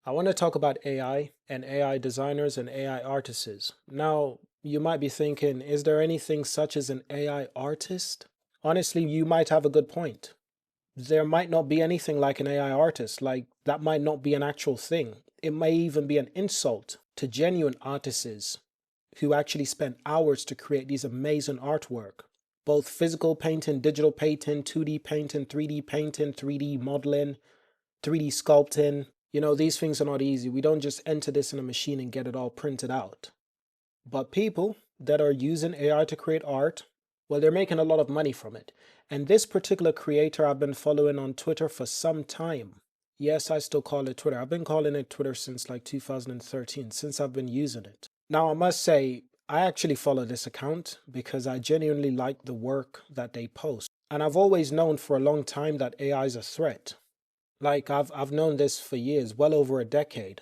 I want to talk about AI and AI designers and AI artists. Now, you might be thinking, is there anything such as an AI artist? Honestly, you might have a good point. There might not be anything like an AI artist, like that might not be an actual thing. It may even be an insult to genuine artists who actually spend hours to create these amazing artwork. Both physical painting, digital painting, 2D painting, 3D painting, 3D modeling, 3D sculpting. These things are not easy. We don't just enter this in a machine and get it all printed out. But people that are using AI to create art, well, they're making a lot of money from it. And this particular creator I've been following on Twitter for some time. Yes, I still call it Twitter. I've been calling it Twitter since like 2013, since I've been using it. Now, I must say, I actually follow this account because I genuinely like the work that they post. And I've always known for a long time that AI is a threat. Like I've known this for years, well over a decade.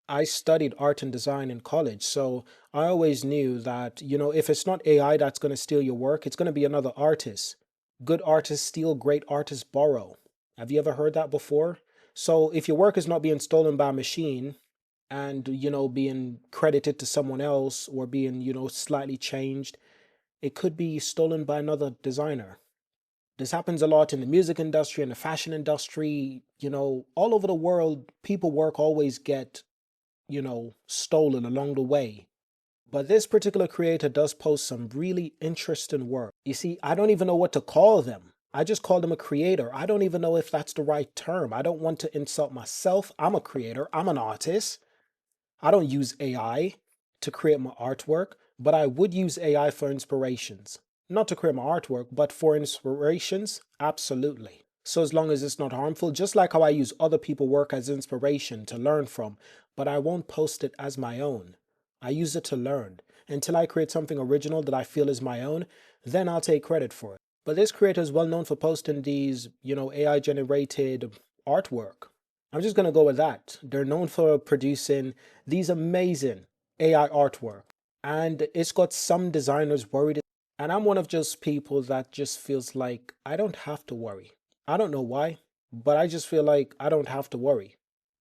I studied art and design in college, so I always knew that, if it's not AI that's going to steal your work, it's going to be another artist. Good artists steal, great artists borrow. Have you ever heard that before? So if your work is not being stolen by a machine and, being credited to someone else or being, slightly changed, it could be stolen by another designer. This happens a lot in the music industry and the fashion industry. All over the world, people work always get, stolen along the way. But this particular creator does post some really interesting work. You see, I don't even know what to call them. I just call them a creator. I don't even know if that's the right term. I don't want to insult myself. I'm a creator. I'm an artist. I don't use AI to create my artwork, but I would use AI for inspirations. Not to create my artwork, but for inspirations, absolutely. So as long as it's not harmful, just like how I use other people's work as inspiration to learn from, but I won't post it as my own. I use it to learn. Until I create something original that I feel is my own, then I'll take credit for it. But this creator is well known for posting these, AI generated artwork. I'm just going to go with that. They're known for producing these amazing AI artwork. And it's got some designers worried. And I'm one of just people that just feels like I don't have to worry. I don't know why, but I just feel like I don't have to worry.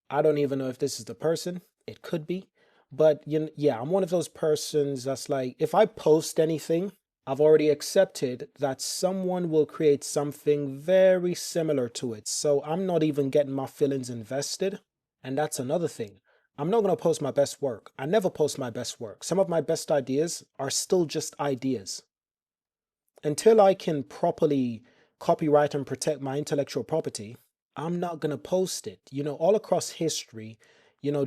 I don't even know if this is the person. It could be. But yeah, I'm one of those persons that's like, if I post anything, I've already accepted that someone will create something very similar to it. So I'm not even getting my feelings invested. And that's another thing. I'm not going to post my best work. I never post my best work. Some of my best ideas are still just ideas. Until I can properly copyright and protect my intellectual property, I'm not going to post it. All across history,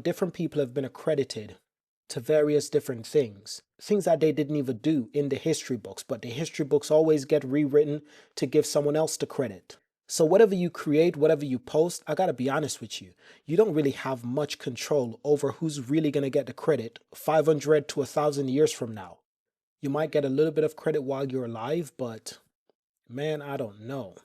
different people have been accredited to various different things that they didn't even do in the history books, but the history books always get rewritten to give someone else the credit. So whatever you create, whatever you post, I gotta be honest with you, you don't really have much control over who's really gonna get the credit 500 to 1,000 years from now. You might get a little bit of credit while you're alive, but man, I don't know.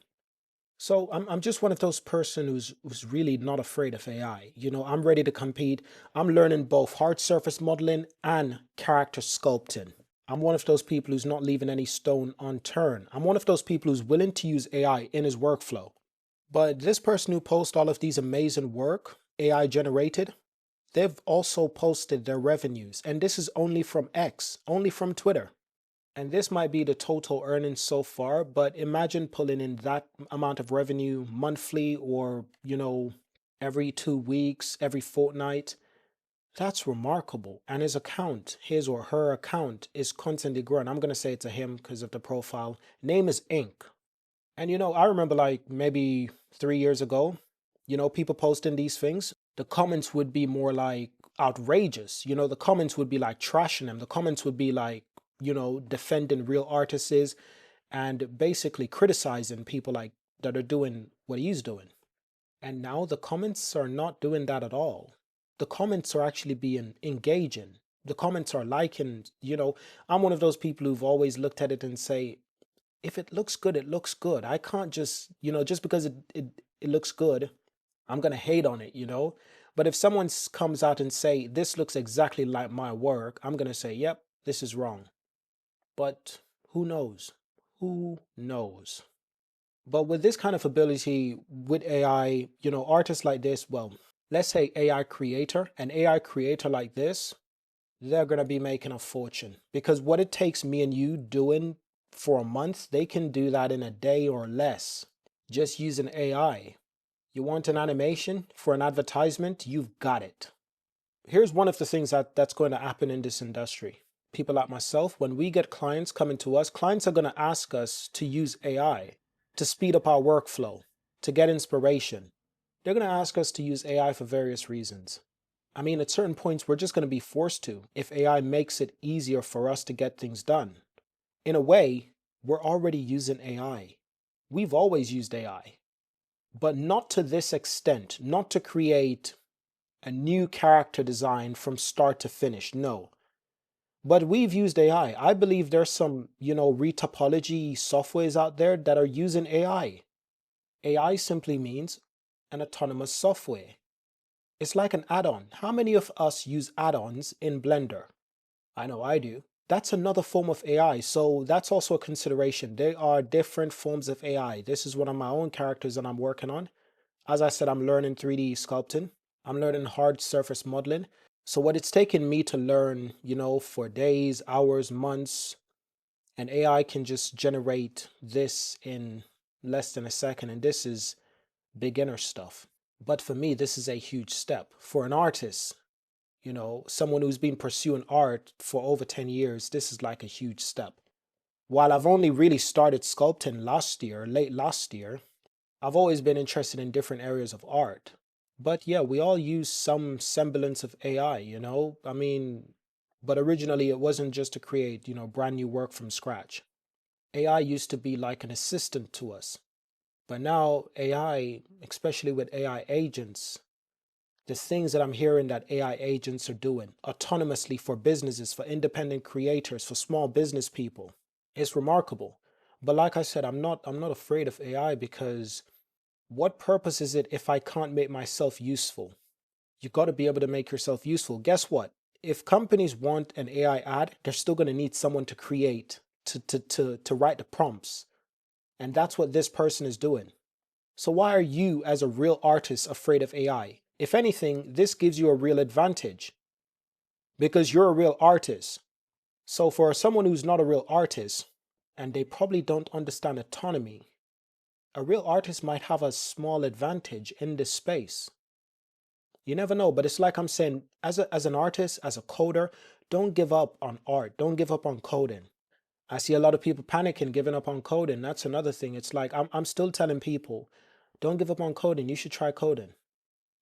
So I'm just one of those person who's really not afraid of AI. I'm ready to compete. I'm learning both hard surface modeling and character sculpting. I'm one of those people who's not leaving any stone unturned. I'm one of those people who's willing to use AI in his workflow. But this person who posts all of these amazing work, AI generated, they've also posted their revenues. And this is only from X, only from Twitter. And this might be the total earnings so far, but imagine pulling in that amount of revenue monthly or, every 2 weeks, every fortnight. That's remarkable. And his account, his or her account, is constantly growing. I'm going to say it's a him because of the profile. Name is Ink. And, I remember like maybe 3 years ago, people posting these things. The comments would be more like outrageous. The comments would be like trashing them. The comments would be like, defending real artists and basically criticizing people like that are doing what he's doing. And now the comments are not doing that at all. The comments are actually being engaging. The comments are liking, I'm one of those people who've always looked at it and say, if it looks good, it looks good. I can't just, just because it looks good, I'm going to hate on it. But if someone comes out and say, this looks exactly like my work, I'm going to say, yep, this is wrong. But who knows? Who knows? But with this kind of ability with AI, artists like this, well, Let's say AI creator, an AI creator like this, they're going to be making a fortune because what it takes me and you doing for a month, they can do that in a day or less just using AI. You want an animation for an advertisement? You've got it. Here's one of the things that's going to happen in this industry. People like myself, when we get clients coming to us, clients are going to ask us to use AI to speed up our workflow, to get inspiration. They're going to ask us to use AI for various reasons. I mean, at certain points, we're just going to be forced to if AI makes it easier for us to get things done. In a way, we're already using AI. We've always used AI, but not to this extent, not to create a new character design from start to finish. No. But we've used AI. I believe there's some, retopology softwares out there that are using AI. AI simply means an autonomous software. It's like an add-on. How many of us use add-ons in Blender? I know I do. That's another form of AI. So that's also a consideration. There are different forms of AI. This is one of my own characters that I'm working on. As I said, I'm learning 3D sculpting. I'm learning hard surface modeling. So what it's taken me to learn, for days, hours, months, and AI can just generate this in less than a second. And this is beginner stuff. But for me, this is a huge step. For an artist, someone who's been pursuing art for over 10 years, this is like a huge step. While I've only really started sculpting late last year, I've always been interested in different areas of art. But yeah, we all use some semblance of AI, I mean, but originally it wasn't just to create, brand new work from scratch. AI used to be like an assistant to us. But now AI, especially with AI agents, the things that I'm hearing that AI agents are doing autonomously for businesses, for independent creators, for small business people, it's remarkable. But like I said, I'm not afraid of AI because what purpose is it if I can't make myself useful? You got to be able to make yourself useful. Guess what? If companies want an AI ad, they're still going to need someone to create, to write the prompts. And that's what this person is doing. So why are you, as a real artist, afraid of AI? If anything, this gives you a real advantage because you're a real artist. So for someone who's not a real artist and they probably don't understand autonomy, a real artist might have a small advantage in this space. You never know, but it's like I'm saying, as an artist, as a coder, don't give up on art. Don't give up on coding. I see a lot of people panicking, giving up on coding. That's another thing. It's like I'm still telling people, don't give up on coding. You should try coding.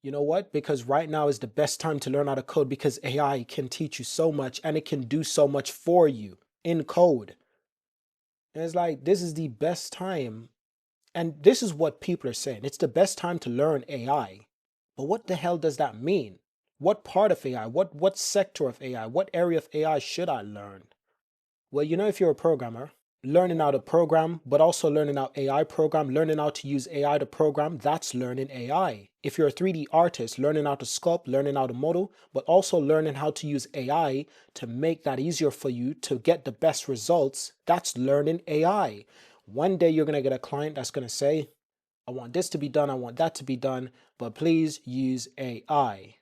You know what? Because right now is the best time to learn how to code because AI can teach you so much and it can do so much for you in code. And it's like, this is the best time. And this is what people are saying. It's the best time to learn AI. But what the hell does that mean? What part of AI? What sector of AI? What area of AI should I learn? Well, if you're a programmer, learning how to program, but also learning how AI program, learning how to use AI to program, that's learning AI. If you're a 3D artist, learning how to sculpt, learning how to model, but also learning how to use AI to make that easier for you to get the best results, that's learning AI. One day you're going to get a client that's going to say, I want this to be done, I want that to be done, but please use AI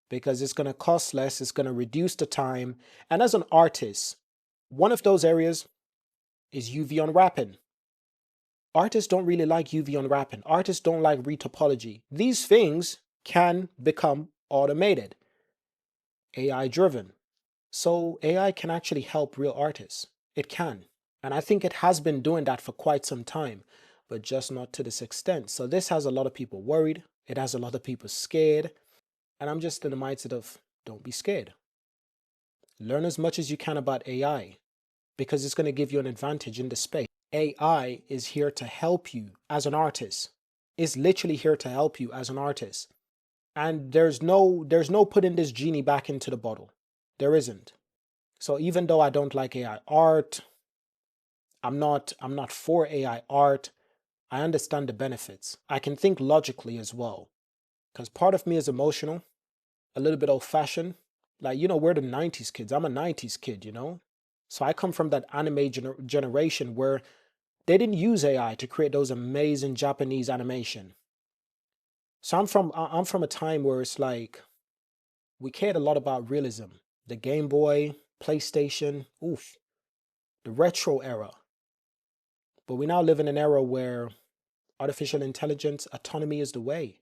because it's going to cost less, it's going to reduce the time. And as an artist, one of those areas is UV unwrapping. Artists don't really like UV unwrapping. Artists don't like retopology. These things can become automated, AI driven. So AI can actually help real artists. It can. And I think it has been doing that for quite some time, but just not to this extent. So this has a lot of people worried. It has a lot of people scared. And I'm just in the mindset of don't be scared. Learn as much as you can about AI because it's going to give you an advantage in the space. AI is here to help you as an artist. It's literally here to help you as an artist. And there's no putting this genie back into the bottle. There isn't. So even though I don't like AI art, I'm not for AI art. I understand the benefits. I can think logically as well. Because part of me is emotional, a little bit old-fashioned. Like, we're the 90s kids. I'm a 90s kid, So I come from that anime generation where they didn't use AI to create those amazing Japanese animation. So I'm from a time where it's like we cared a lot about realism. The Game Boy, PlayStation, oof, the retro era. But we now live in an era where artificial intelligence, autonomy is the way.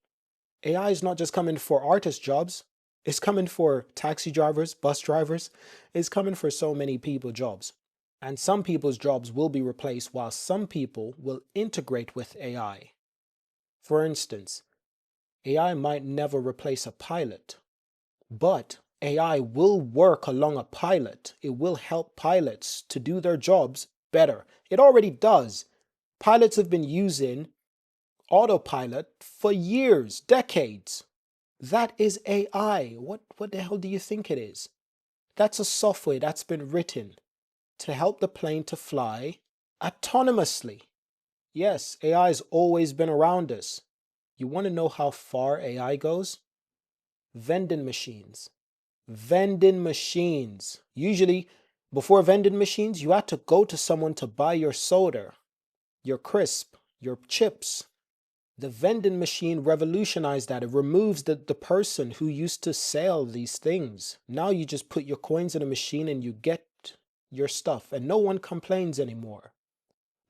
AI is not just coming for artist jobs, it's coming for taxi drivers, bus drivers, it's coming for so many people jobs. And some people's jobs will be replaced while some people will integrate with AI. For instance, AI might never replace a pilot, but AI will work along a pilot. It will help pilots to do their jobs better. It already does. Pilots have been using autopilot for years, decades. That is AI. What the hell do you think it is? That's a software that's been written to help the plane to fly autonomously. Yes, AI has always been around us. You want to know how far AI goes? Vending machines. Vending machines. Usually, before vending machines, you had to go to someone to buy your soda, your crisp, your chips. The vending machine revolutionized that. It removes the person who used to sell these things. Now you just put your coins in a machine and you get your stuff, and no one complains anymore.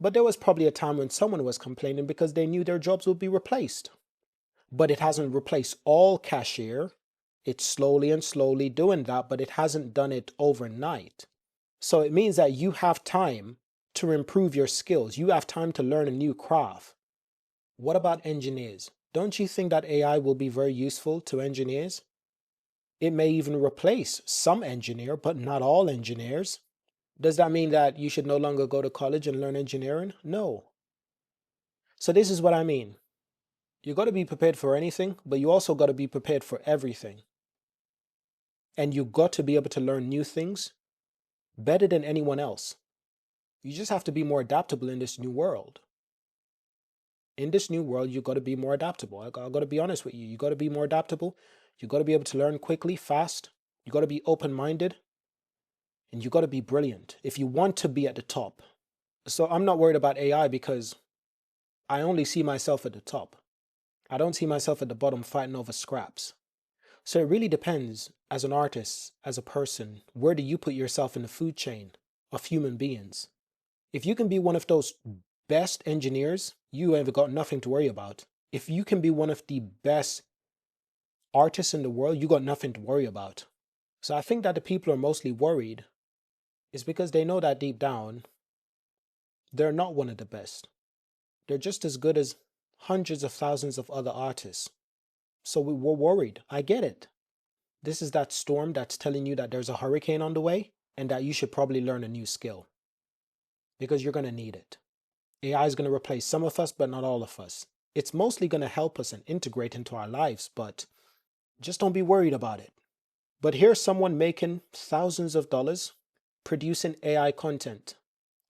But there was probably a time when someone was complaining because they knew their jobs would be replaced. But it hasn't replaced all cashier. It's slowly and slowly doing that, but it hasn't done it overnight. So it means that you have time to improve your skills. You have time to learn a new craft. What about engineers? Don't you think that AI will be very useful to engineers? It may even replace some engineer, but not all engineers. Does that mean that you should no longer go to college and learn engineering? No. So this is what I mean. You got to be prepared for anything, but you also got to be prepared for everything. And you got to be able to learn new things better than anyone else. You just have to be more adaptable in this new world. In this new world, you got to be more adaptable. I got to be honest with you. You got to be more adaptable. You got to be able to learn quickly, fast. You got to be open-minded. And you got to be brilliant if you want to be at the top. So I'm not worried about AI because I only see myself at the top. I don't see myself at the bottom fighting over scraps. So it really depends, as an artist, as a person, where do you put yourself in the food chain of human beings? If you can be one of those best engineers, you have got nothing to worry about. If you can be one of the best artists in the world, you got nothing to worry about. So I think that the people are mostly worried is because they know that deep down, they're not one of the best. They're just as good as hundreds of thousands of other artists. So we're worried. I get it. This is that storm that's telling you that there's a hurricane on the way and that you should probably learn a new skill because you're going to need it. AI is going to replace some of us, but not all of us. It's mostly going to help us and integrate into our lives, but just don't be worried about it. But here's someone making thousands of dollars producing AI content.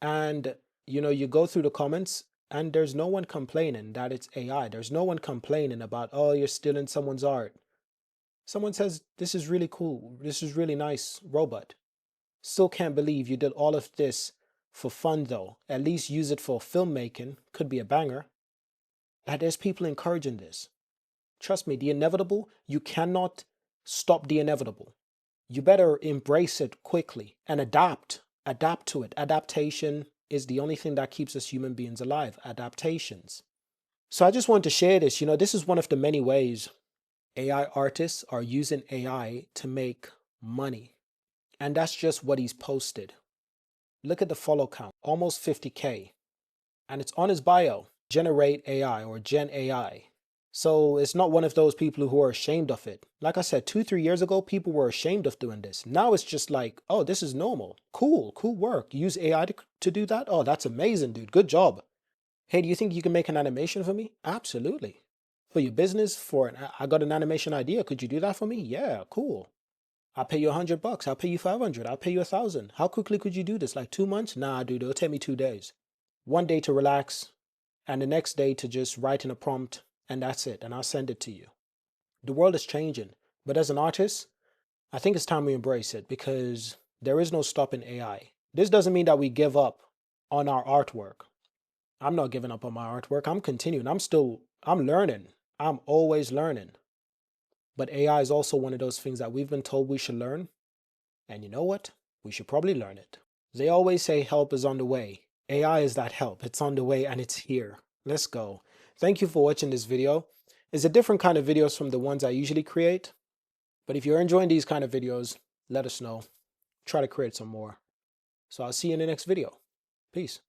And, you go through the comments and there's no one complaining that it's AI. There's no one complaining about, oh, you're stealing someone's art. Someone says, this is really cool. This is really nice robot. Still can't believe you did all of this for fun though. At least use it for filmmaking. Could be a banger. And there's people encouraging this. Trust me, the inevitable, you cannot stop the inevitable. You better embrace it quickly and adapt. Adapt to it. Adaptation is the only thing that keeps us human beings alive. Adaptations. So I just wanted to share this. This is one of the many ways AI artists are using AI to make money. And that's just what he's posted. Look at the follow count, almost 50K. And it's on his bio, Generate AI or Gen AI. So it's not one of those people who are ashamed of it. Like I said, 2-3 years ago, people were ashamed of doing this. Now it's just like, oh, this is normal. Cool work. Use AI to do that? Oh, that's amazing, dude. Good job. Hey, do you think you can make an animation for me? Absolutely. For your business, I got an animation idea. Could you do that for me? Yeah, cool. I'll pay you $100. I'll pay you 500. I'll pay you 1,000. How quickly could you do this? Like 2 months? Nah, dude, it'll take me 2 days. 1 day to relax, and the next day to just write in a prompt, and that's it. And I'll send it to you. The world is changing, but as an artist, I think it's time we embrace it because there is no stopping AI. This doesn't mean that we give up on our artwork. I'm not giving up on my artwork. I'm continuing. I'm learning. I'm always learning. But AI is also one of those things that we've been told we should learn. And you know what? We should probably learn it. They always say help is on the way. AI is that help. It's on the way and it's here. Let's go. Thank you for watching this video. It's a different kind of videos from the ones I usually create. But if you're enjoying these kind of videos, let us know. Try to create some more. So I'll see you in the next video. Peace.